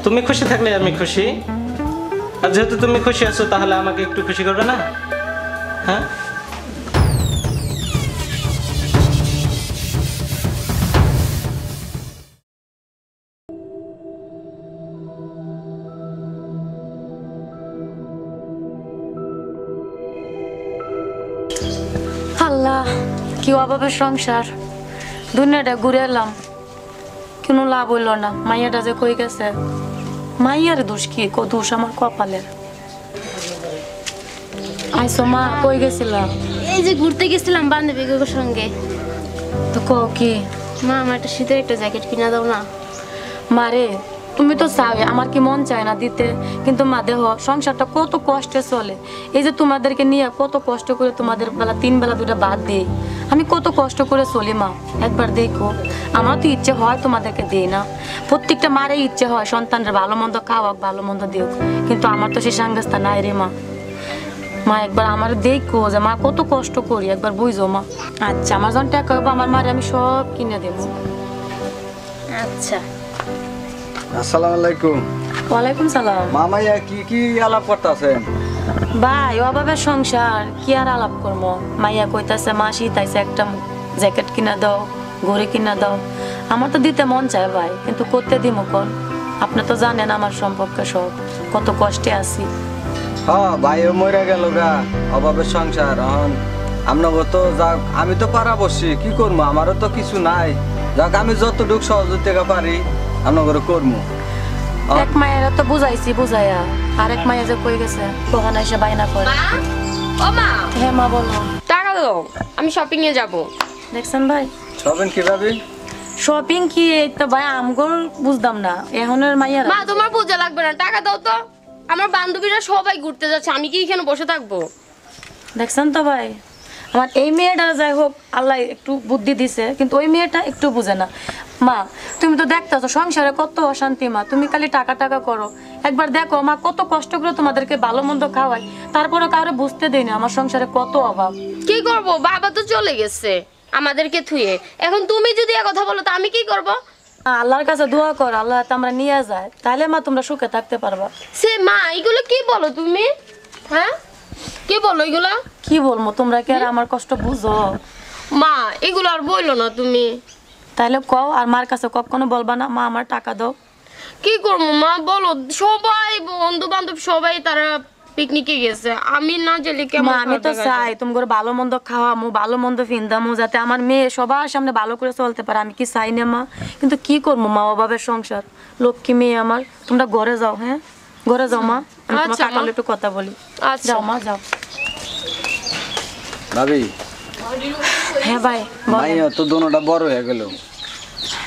তুমি খুশি থাকলে আমি খুশি। আর যেহেতু তুমি খুশি আছো তাহলে আমাকে একটু খুশি করবে না? হ্যাঁ আল্লাহ, কি অভাবের সংসার। দুনিয়াটা ঘুরে এলাম, কোনো লাভ হইল না। মাইয়াটা যে কই গেছে, মাইয়ার দোষ কি? দোষ আমার কপালের। আইসো মা, কই গেছিলাম? এই যে ঘুরতে গেছিলাম বান্ধবীদের সঙ্গে। তো ক কি? মা আমার একটা শীতের একটা জ্যাকেট কিনা দাও না। মারে, তুমি তো চাও, আমার কি মন চায় না দিতে, কিন্তু মা দেহ সংসারটা কত কষ্টে চলে। এই যে তোমাদেরকে নিয়ে কত কষ্ট করে তোমাদের বেলা 3 বেলা 2টা ভাত দিই, আমি কত কষ্ট করে চলি মা। একবার দেখো, আমার তো ইচ্ছে হয় তোমাদেরকে দিই না। প্রত্যেকটা মারে ইচ্ছে হয় সন্তানরা ভালো মন্দ খাওয়াক, ভালো মন্দ দিও, কিন্তু আমার তো সেই সাঙ্গাস্তা নাই রে মা। মা একবার আমার দেখো যে মা কত কষ্ট করি, একবার বুঝো মা। আচ্ছা, আমার যখন টাকা হবে আমার মারে আমি সব কিনে দেবো। আচ্ছা। আসসালামু আলাইকুম। ওয়ালাইকুম সালাম। মামাইয়া কি কি আলাপ করতেছেন? ভাই, অভাবের সংসার, কি আর আলাপ করবো। মাইয়া কইতাছে মা শীতাইছে, একটা জ্যাকেট কিনা দাও, ঘড়ি কিনা দাও। আমার তো দিতে মন চায় ভাই, কিন্তু করতে দিমু কোন? আপনি তো জানেন আমার সম্পর্কে সব, কত কষ্টে আছি। হ্যাঁ, ভাইও মরে গেল গা, অভাবের সংসার। এখন আপনাকে তো যাক, আমি তো পারা বসছি, কি করবো, আমারও তো কিছু নাই। যাক, আমি যতটুকু সহযোগিতা পারি আপনাকে করবো। এক মায়েরা তো বুঝাইছি বুঝাইয়া, আরেক মাইয়া যে কই গেছে, কখন এসে বাইনা করে। ও মা, হ্যাঁ মা বলো। টাকা দাও, আমি শপিং এ যাব। দেখছেন ভাই, সবেন কিভাবে? শপিং কি? এই তো ভাই আমগোর বুঝতাম না এখনের মাইয়ারা। মা তোমার পূজা লাগবে না, টাকা দাও তো। আমার বান্ধবীরা সবাই ঘুরতে যাচ্ছে, আমি কি এখানে বসে থাকবো? দেখছেন তো ভাই, আমার এই মেয়েটা যাই হোক আল্লাহ একটু বুদ্ধি দিছে, কিন্তু ওই মেয়েটা একটু বুঝে না। মা, তুমি তো দেখতেছো সংসারে কত অশান্তি মা, তুমি খালি টাকা টাকা করো। একবার দেখো মা, কত কষ্ট করে তোমাদেরকে ভালো মন্দ খাওয়াই, তারপরে কারো বুঝতে দেই না আমার সংসারে কত অভাব। কি করব, বাবা তো চলে গেছে আমাদেরকে থুয়ে। এখন তুমি যদি এ কথা বলো তো আমি কি করব? আল্লাহর কাছে দোয়া কর, আল্লাহ তোমরা নিয়ে যায়, তাহলে মা তোমরা সুখে থাকতে পারবা। সে মা, এগুলো কি বলো তুমি? হ্যাঁ, কি বলো এগুলো? কি বলবো, তোমরা কি আর আমার কষ্ট বুঝো? মা, এগুলো আর বললো না তুমি। তাহলে কও, আর মার কাছে কখনো বলবা না মা আমার টাকা দাও। কি করবো মা বলো? সবাই বন্ধু বান্ধব সবাই তারা পিকনিকে গেছে, আমি না গেলে কেমন? মা, আমি তো চাই তুমি করে ভালো মন্দ খাওয়ামু, ভালো মন্দ ফিন্দামু, যাতে আমার মেয়ে সবার সামনে ভালো করে চলতে পারে। আমি কি চাই না মা? কিন্তু কি করবো মা, অভাবের সংসার। লক্ষ্মী মেয়ে আমার, তোমরা ঘরে যাও। হ্যাঁ, ঘরে যাও মা, আমি তোমার আচ্ছা, কাকালে একটু কথা বলি। আচ্ছা। যাও মা, যাও। ভাবি, হ্যাঁ ভাই বলেন। মাইয়া তো দোনোটা বড় হয়ে গেল।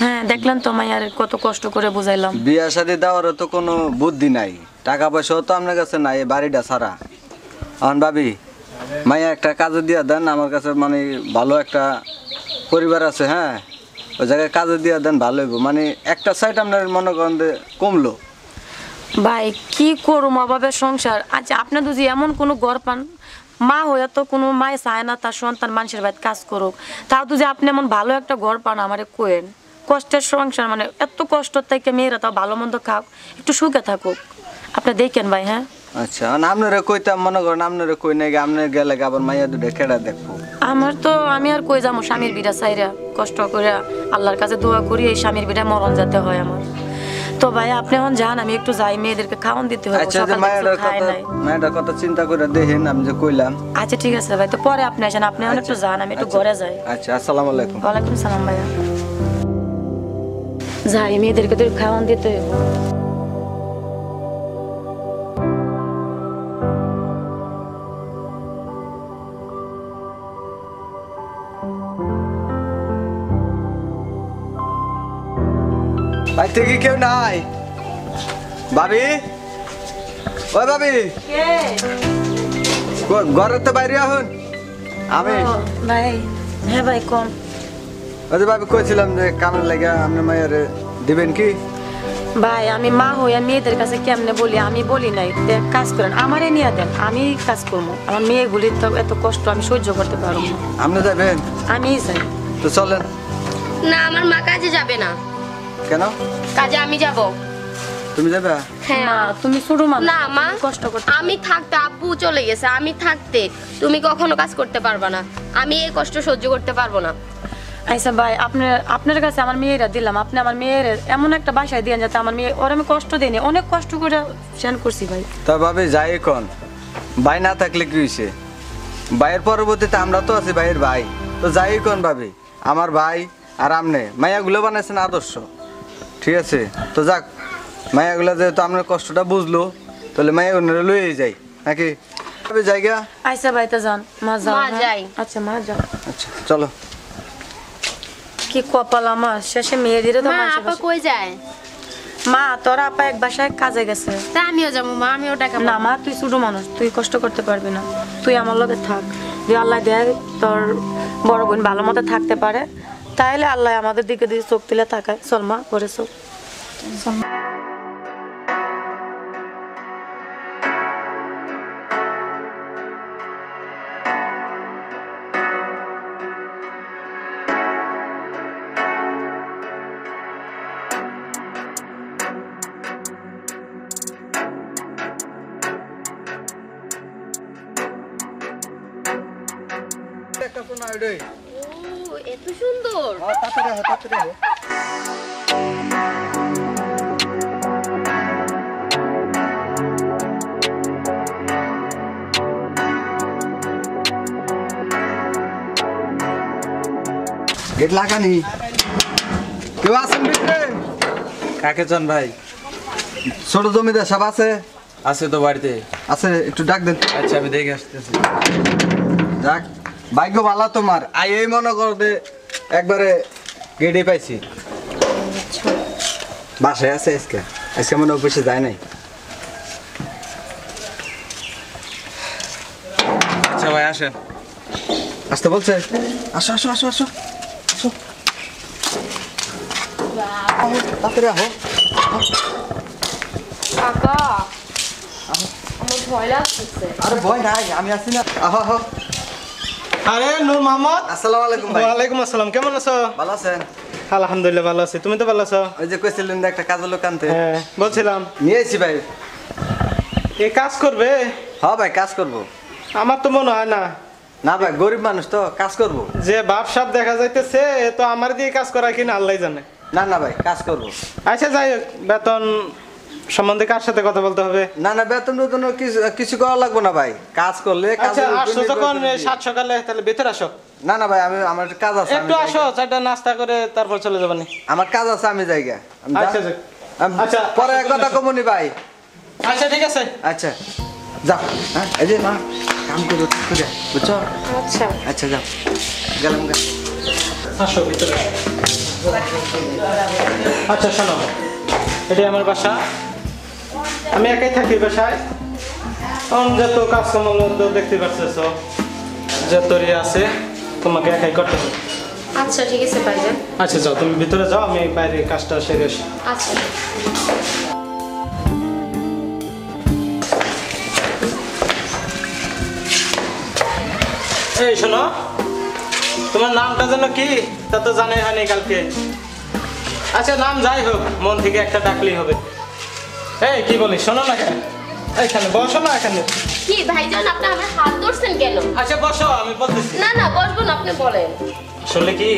হ্যাঁ, দেখলেন তো মাইয়ার কত কষ্ট করে বুঝাইলাম। বিয়া শাদী দেওয়ারও তো কোনো বুদ্ধি নাই, টাকা পয়সাও তো আপনার কাছে নাই, এই বাড়িটা ছাড়া। এখন ভাবি, মাইয়া একটা কাজে দিয়া দেন আমার কাছে, মানে ভালো একটা পরিবার আছে। হ্যাঁ, ওই জায়গায় কাজে দিয়া দেন, ভালো হইব। মানে একটা সাইড আপনার মনে করেন যে কমলো। ভাই কি করুম, অভাবের সংসার। আচ্ছা, আপনি যদি এমন কোনো ঘর পান, মা হইয়া তো কোনো মায়ে চায় না তার সন্তান মানুষের বাড়িতে কাজ করুক, তাও যদি আপনি এমন ভালো একটা ঘর পান আমারে কোয়েন। কষ্টের সংসার, মানে এত কষ্ট থেকে মেয়েরা তাও ভালো মন্দ খাক, একটু সুখে থাকুক, আপনি দেখেন ভাই। হ্যাঁ আচ্ছা, আপনারা কইতাম, মনে করেন আপনারা কই নাই, আপনার গেলে আবার মাইয়া দুটো খেড়া দেখবো। আমার তো, আমি আর কই যাবো স্বামীর বিড়া চাইরা, কষ্ট করে আল্লাহর কাছে দোয়া করি এই স্বামীর বিড়া মরণ যাতে হয় আমার। তো ভাই আপনি এখন যান, আমি একটু যাই, মেয়েদেরকে খাওয়ান দিতে হবে। আচ্ছা, যে মায়ের কথা চিন্তা করে দেখেন, আমি যে কইলাম। আচ্ছা ঠিক আছে ভাই, তো পরে আপনি আসেন, আপনি এখন একটু যান, আমি একটু ঘরে যাই। আচ্ছা, আসসালামু আলাইকুম। ওয়ালাইকুম সালাম ভাইয়া। যাই, মেয়েদেরকে তো খাওয়ান দিতে হবে। বাড়িতে কি কেউ নাই? ভাবি, ওই ভাবি, ঘরের তো বাইরে এখন আমি। ভাই, হ্যাঁ ভাই কোন? ওই যে ভাবি কইছিলাম যে কামের লাগে আপনার মায়ের দিবেন কি? ভাই, আমি মা হইয়া মেয়েদের কাছে কেমনে বলি? আমি বলি নাই কাজ করেন, আমারে নিয়ে দেন, আমি কাজ করবো। আমার মেয়েগুলির তো এত কষ্ট আমি সহ্য করতে পারবো না। আপনি যাবেন? আমি চাই। তো চলেন। না, আমার মা কাজে যাবে না। কেন? কাজে আমি যাব। তুমি যাবে? হ্যাঁ না তুমি ছোট মানুষ না মা, তুমি কষ্ট করতে আমি থাকতে আব্বু চলে গেছে, আমি থাকতে তুমি কখনো কাজ করতে পারবা না, আমি এই কষ্ট সহ্য করতে পারবো না। আচ্ছা ভাই আপনার কাছে আমার মেয়েরা দিলাম, আপনি আমার মেয়ের এমন একটা বাসায় দিয়ে যাতে আমার মেয়ে ওর আমি কষ্ট দিইনি, অনেক কষ্ট করে সেন করছি ভাই। তা ভাবি যাই এখন, ভাই না থাকলে কি হয়েছে, ভাইয়ের পরবর্তীতে আমরা তো আছি ভাইয়ের ভাই, তো যাই এখন ভাবি আমার ভাই আর আমনে মায়াগুলো বানাইছেন আদর্শ, ঠিক আছে? তো যাক, মায়াগুলো যেহেতু আপনার কষ্টটা বুঝলো, তাহলে মায়াগুলো লইয়ে যাই নাকি ভাবি? জায়গা আচ্ছা ভাই তো যান, মা যাও মা হ্যাঁ? যাই। আচ্ছা মা যাও। আচ্ছা চলো। কি কপাল আমার, শেষে মেয়ে দিলে তো মা মানুষের আপা বাসায়- কই যায়? মা তোর আপা এক বাসায় কাজে গেছে। তা আমিও যাবো মা, আমিও টাকা না মা তুই ছোট মানুষ, তুই কষ্ট করতে পারবি না, তুই আমার লগে থাক, যে আল্লাহ দেয় তোর বড় বোন ভালো মতো থাকতে পারে, তাইলে আল্লাহ আমাদের দিকে দিয়ে চোখ তুলে তাকায়। চল মা করে চোখ। ও এত সুন্দর। গেট লাগানি, কেউ আছেন ভিতরে? কাকে চান ভাই? ছোট জমিদার সব আছে? আছে তো বাড়িতে। আছে, একটু ডাক দেন। আচ্ছা আমি দেখে আসতেছি। যাক, ভাগ্য ভালো তোমার, আই এই মনে করতে একবারে গেটে পাইছি। বাসায় আছে আজকে, আজকে মনে অফিসে যায় নাই। আচ্ছা ভাই আসেন। আসতে বলছে? আসো আসো আসো আসো আসো, তাড়াতাড়ি আহো। কাকা আমার ভয় লাগতেছে। আরে ভয় নাই, আমি আছি না। আহো আহো। আরে নূর মোহাম্মদ। আসসালামু আলাইকুম ভাই। ওয়ালাইকুম আসসালাম, কেমন আছো? ভালো আছেন? আলহামদুলিল্লাহ ভালো আছি, তুমি তো ভালো আছো? ওই যে কইছিলেন যে একটা কাজের লোক আনতে, হ্যাঁ বলছিলাম। নিয়ে এসেছি ভাই। এই কাজ করবে? হ্যাঁ ভাই, কাজ করব। আমার তো মনে হয় না। না ভাই, গরিব মানুষ তো, কাজ করব। যে বাপ সাপ দেখা যাইতেছে, এ তো আমার দিয়ে কাজ করা কিনা আল্লাহ জানে। না না ভাই, কাজ করব। আচ্ছা যাই হোক, বেতন সম্বন্ধে কার সাথে কথা বলতে হবে? না না, বেতন বেতন কিছু করা লাগবে না ভাই, কাজ করলে আচ্ছা কাজের উপর আসো নির্ভর যখন করে দিই। 7 সকালে, তাহলে ভিতরে আসো। না না ভাই, আমার একটা কাজ আছে, আমি একটু আসো, যাই। চারটা নাস্তা করে তারপর চলে যাবানি। আমার কাজ আছে, আমি জায়গা। আচ্ছা যাক। আচ্ছা, পরে আসো, এক কথা আসো। কমনি ভাই। আচ্ছা ঠিক আছে। আচ্ছা যাও। হ্যাঁ, এই যে মা কাম করো ঠিক করে, বুঝছো? আচ্ছা আচ্ছা যাও, গেলাম গা। আসো ভিতরে আসো। আচ্ছা শোনো, এটাই আমার বাসা, আমি একাই থাকি বাসায়। এখন যত কাজকর্ম দেখতে পাচ্ছ, যতই আছে তোমাকে একাই করতে হবে। আচ্ছা ঠিক আছে ভাইজান। আচ্ছা যাও, তুমি ভিতরে যাও, আমি বাইরে কাজটা সেরে আসি। আচ্ছা এই শোনো, তোমার নামটা যেন কি তা তো জানাই হয়নি কালকে। আচ্ছা নাম যাই হোক, মন থেকে একটা ডাকলেই হবে। এই কি বলিস, শোনো না কেন, এইখানে বসো না এখানে। কি ভাইজান, আপনি আমার হাত ধরছেন কেন? আচ্ছা বসো, আমি বলতেছি। না না বসবো না, আপনি বলেন। আসলে কি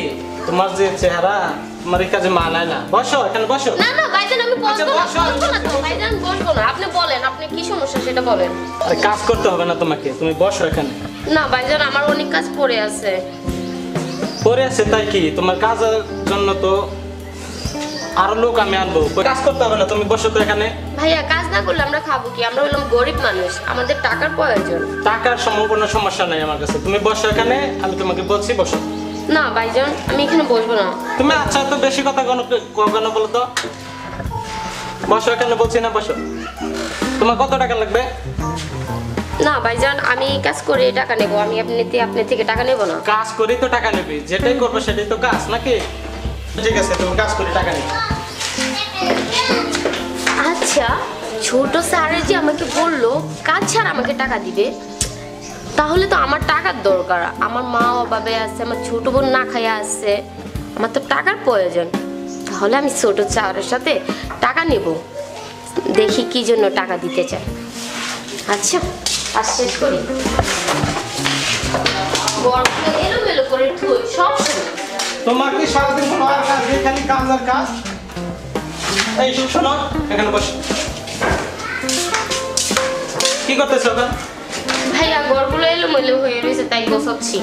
তোমার যে চেহারা, তোমার এই কাজে মানায় না। বসো এখানে, বসো। না না ভাইজান, আমি আচ্ছা, বসবো না, বসো, বসবো না তো ভাইজান, বসবো না। আপনি বলেন, আপনি কি সমস্যা সেটা বলেন। আরে কাজ করতে হবে না তোমাকে, তুমি বসো এখানে। না ভাইজান, আমার অনেক কাজ পড়ে আছে। পরে আছে তাই কি, তোমার কাজের জন্য তো আরো লোক আমি আনবো, কাজ করতে হবে না, তুমি বসো তো এখানে। ভাইয়া কাজ না করলে আমরা খাবো কি? আমরা হলাম গরিব মানুষ, আমাদের টাকার প্রয়োজন। টাকার কোনো সমস্যা নাই আমার কাছে, তুমি বসো এখানে, আমি তোমাকে বলছি বসো। না ভাইজান, আমি এখানে বসবো না। তুমি আচ্ছা তো বেশি কথা কেন বলো তো, বসো এখানে বলছি না, বসো। তোমার কত টাকা লাগবে? না ভাইজান, আমি এই কাজ করে টাকা নেবো, আমি আপনি থেকে টাকা নেবো না। কাজ করি তো টাকা নেবে, যেটাই করবে সেটাই তো কাজ নাকি? ঠিক আছে, তুমি কাজ করে টাকা নেবে। আচ্ছা, ছোট স্যারের যে আমাকে বললো কাজ ছাড়া আমাকে টাকা দিবে, তাহলে তো আমার টাকার দরকার। আমার মা বাবা আছে, আমার ছোট বোন না খাইয়া আছে, আমার তো টাকার প্রয়োজন। তাহলে আমি ছোট স্যারের সাথে টাকা নেব। দেখি কি জন্য টাকা দিতে চায়। আচ্ছা আর শেষ করি, গড়গুলো এলোমেলো করে থুই সব সময়। তোমার কি সারাদিন কোনো আর কাজ নেই, খালি কাজ আর কাজ? এই শোনো, এখানে বসো। কি করতেছো ওখানে? ভাইয়া গড়গুলো এলোমেলো হয়ে রয়েছে তাই গোছাচ্ছি।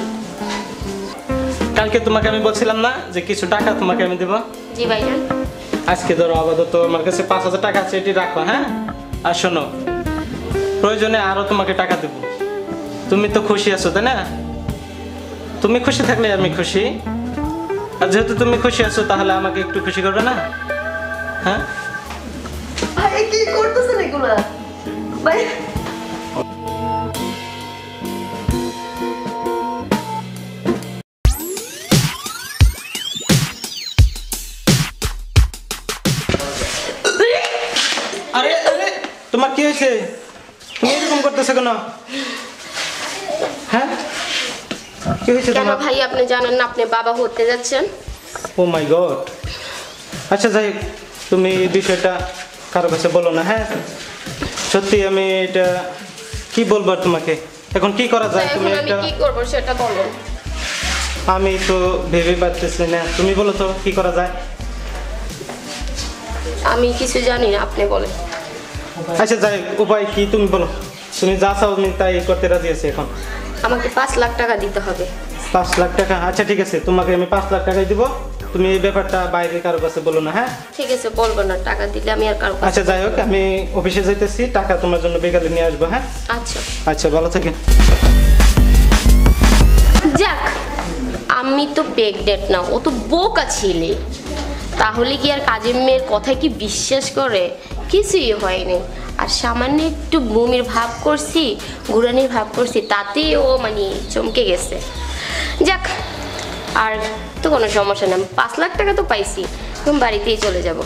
কালকে তোমাকে আমি বলছিলাম না যে কিছু টাকা তোমাকে আমি দেবো? জি ভাইজান। আজকে ধরো আপাতত আমার কাছে 5,000 টাকা আছে, এটি রাখো। হ্যাঁ, আর শোনো, প্রয়োজনে আরো তোমাকে টাকা দেব। তুমি তো খুশি আছো তাই না? তুমি খুশি থাকলে আমি খুশি, আর যেহেতু তুমি খুশি আছো তাহলে আমাকে একটু খুশি করবে না? হ্যাঁ ভাই কি করতেছেন এগুলা? ভাই আরে আরে, তোমার কি হয়েছে? তুমি এরকম করতেছো কেন? হ্যাঁ, কি হয়েছে কেন তোমার? ভাই আপনি জানেন না আপনি বাবা হতে যাচ্ছেন? ও মাই গড। আচ্ছা যাই হোক, তুমি এই বিষয়টা কারো কাছে বলো না। হ্যাঁ, সত্যি আমি এটা কি বলবো আর তোমাকে, এখন কি করা যায়? এখন তুমি আমি একটা, কি করব সেটা বলুন। আমি তো ভেবে পাচ্ছি না, তুমি বলো তো কি করা যায়? আমি কিছু জানি না, আপনি বলেন। আচ্ছা যাই হোক, উপায় কি তুমি বলো। তুমি যা চাও আমি তাই করতে রাজি আছি। এখন আমাকে 5 লাখ টাকা দিতে হবে। 5 লাখ টাকা? আচ্ছা ঠিক আছে, তোমাকে আমি 5 লাখ টাকাই দিব। তুমি এই ব্যাপারটা বাইরে কারো কাছে বলো না। হ্যাঁ ঠিক আছে, বলবো না, টাকা দিলে আমি আর কারো কাছে। আচ্ছা যাই হোক, আমি অফিসে যাইতেছি, টাকা তোমার জন্য বিকালে নিয়ে আসবো। হ্যাঁ আচ্ছা আচ্ছা, ভালো থাকেন। যাক, আমি তো প্রেগনেন্ট না, ও তো বোকা ছেলে, তাহলে কি আর কাজের মেয়ের কথায় কি বিশ্বাস করে? কিছুই হয়নি। আর সামান্য একটু বমির ভাব করছি, গুড়ানির ভাব করছি, তাতেই ও মানে চমকে গেছে। যাক, আর তো কোনো সমস্যা নেই, 5 লাখ টাকা তো পাইছি, তুমি বাড়িতেই চলে যাব।